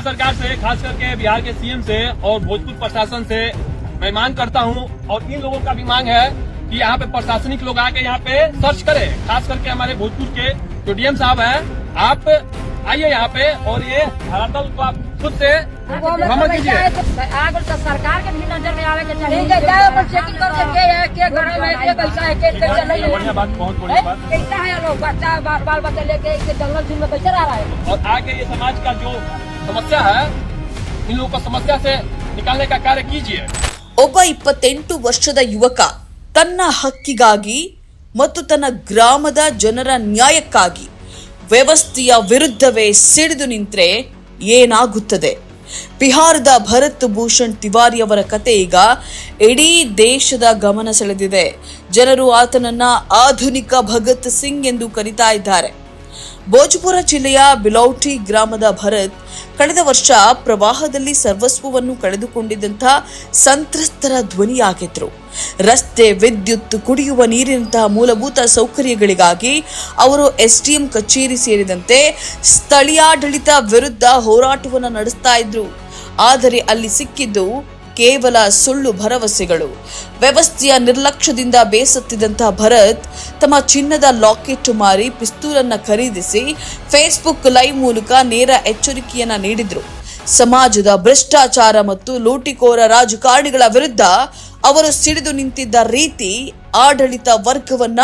सरकार से, खास करके बिहार के सीएम से और भोजपुर प्रशासन से मैं मांग करता हूं, और इन लोगों का भी मांग है कि यहाँ पे प्रशासनिक लोग आके यहाँ पे सर्च करें। खास करके हमारे भोजपुर के जो डीएम साहब हैं, आप आइए यहाँ पे और ये धरातल को आप खुद से भ्रमण कीजिए। आगे तो सरकार के भी नजर में आवे के चाहिए। चेकिंग करके के घर में पैसा है के बढ़िया बात, बहुत बढ़िया बात। कैसा है लोग बच्चा बाल बच्चा लेके जंगल झुंड में कैसे रह रहा है, और आगे ये समाज का जो समस्या है, इन लोगों को समस्या से निकालने का कार्य कीजिए। ಒಬ್ಬ 28 ವರ್ಷದ ಯುವಕ ತನ್ನ ಹಕ್ಕಿಗಾಗಿ ಮತ್ತು ತನ್ನ ಗ್ರಾಮದ ಜನರ ನ್ಯಾಯಕ್ಕಾಗಿ ವ್ಯವಸ್ಥೆಯ ವಿರುದ್ಧವೇ ಸಿಡಿದು ನಿಂತರೆ ಏನಾಗುತ್ತದೆ? ಬಿಹಾರದ ಭರತ್ ಭೂಷಣ್ ತಿವಾರಿ ಅವರ ಕತೆ ಈಗ ಇಡೀ ದೇಶದ ಗಮನ ಸೆಳೆದಿದೆ. ಜನರು ಆತನನ್ನ ಆಧುನಿಕ ಭಗತ್ ಸಿಂಗ್ ಎಂದು ಕರೀತಾ ಇದ್ದಾರೆ. ಭೋಜ್ಪುರ ಜಿಲ್ಲೆಯ ಬಿಲೌಟಿ ಗ್ರಾಮದ ಭರತ್ ಕಳೆದ ವರ್ಷ ಪ್ರವಾಹದಲ್ಲಿ ಸರ್ವಸ್ವವನ್ನು ಕಳೆದುಕೊಂಡಿದ್ದಂತಹ ಸಂತ್ರಸ್ತರ ಧ್ವನಿಯಾಗಿದ್ರು. ರಸ್ತೆ, ವಿದ್ಯುತ್, ಕುಡಿಯುವ ನೀರಿನಂತಹ ಮೂಲಭೂತ ಸೌಕರ್ಯಗಳಿಗಾಗಿ ಅವರು ಎಸ್ಡಿಎಂ ಕಚೇರಿ ಸೇರಿದಂತೆ ಸ್ಥಳೀಯಾಡಳಿತ ವಿರುದ್ಧ ಹೋರಾಟವನ್ನು ನಡೆಸ್ತಾ ಇದ್ರು. ಆದರೆ ಅಲ್ಲಿ ಸಿಕ್ಕಿದ್ದು ಕೇವಲ ಸುಳ್ಳು ಭರವಸೆಗಳು. ವ್ಯವಸ್ಥೆಯ ನಿರ್ಲಕ್ಷ್ಯದಿಂದ ಬೇಸತ್ತಿದ್ದಂತಹ ಭರತ್ ತಮ್ಮ ಚಿನ್ನದ ಲಾಕೆಟ್ ಮಾರಿ ಪಿಸ್ತೂಲನ್ನ ಖರೀದಿಸಿ ಫೇಸ್ಬುಕ್ ಲೈವ್ ಮೂಲಕ ನೇರ ಎಚ್ಚರಿಕೆಯನ್ನ ನೀಡಿದ್ರು. ಸಮಾಜದ ಭ್ರಷ್ಟಾಚಾರ ಮತ್ತು ಲೂಟಿಕೋರ ರಾಜಕಾರಣಿಗಳ ವಿರುದ್ಧ ಅವರು ಸಿಡಿದು ನಿಂತಿದ್ದ ರೀತಿ ಆಡಳಿತ ವರ್ಗವನ್ನ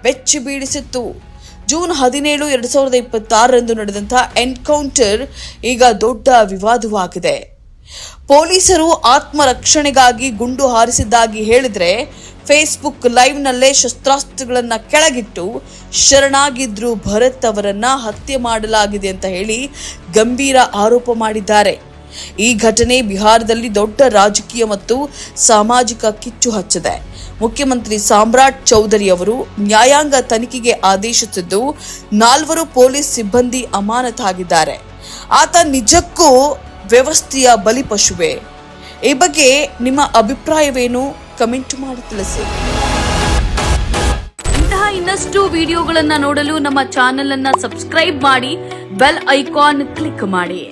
ಬೆಚ್ಚಿ ಬೀಳಿಸಿತ್ತು. ಜೂನ್ 17, 2026 ನಡೆದಂತಹ ಎನ್ಕೌಂಟರ್ ಈಗ ದೊಡ್ಡ ವಿವಾದವಾಗಿದೆ. ಪೊಲೀಸರು ಆತ್ಮರಕ್ಷಣೆಗಾಗಿ ಗುಂಡು ಹಾರಿಸಿದ್ದಾಗಿ ಹೇಳಿದ್ರೆ, ಫೇಸ್ಬುಕ್ ಲೈವ್ನಲ್ಲೇ ಶಸ್ತ್ರಾಸ್ತ್ರಗಳನ್ನ ಕೆಳಗಿಟ್ಟು ಶರಣಾಗಿದ್ರು ಭರತ್ ಅವರನ್ನ ಹತ್ಯೆ ಮಾಡಲಾಗಿದೆ ಅಂತ ಹೇಳಿ ಗಂಭೀರ ಆರೋಪ ಮಾಡಿದ್ದಾರೆ. ಈ ಘಟನೆ ಬಿಹಾರದಲ್ಲಿ ದೊಡ್ಡ ರಾಜಕೀಯ ಮತ್ತು ಸಾಮಾಜಿಕ ಕಿಚ್ಚು ಹಚ್ಚಿದೆ. ಮುಖ್ಯಮಂತ್ರಿ ಸಾಮ್ರಾಟ್ ಚೌಧರಿ ಅವರು ನ್ಯಾಯಾಂಗ ತನಿಖೆಗೆ ಆದೇಶಿಸಿದ್ದು 4 ಪೊಲೀಸ್ ಸಿಬ್ಬಂದಿ ಅಮಾನತಾಗಿದ್ದಾರೆ. ಆತ ನಿಜಕ್ಕೂ ವ್ಯವಸ್ಥೆಯ ಬಲಿಪಶುವೆ? ಈ ಬಗ್ಗೆ ನಿಮ್ಮ ಅಭಿಪ್ರಾಯವೇನು? ಕಮೆಂಟ್ ಮಾಡಿ ತಿಳಿಸಿ. ಇಂತಹ ಇನ್ನಷ್ಟು ವಿಡಿಯೋಗಳನ್ನು ನೋಡಲು ನಮ್ಮ ಚಾನೆಲ್ ಅನ್ನು ಸಬ್ಸ್ಕ್ರೈಬ್ ಮಾಡಿ, ಬೆಲ್ ಐಕಾನ್ ಕ್ಲಿಕ್ ಮಾಡಿ.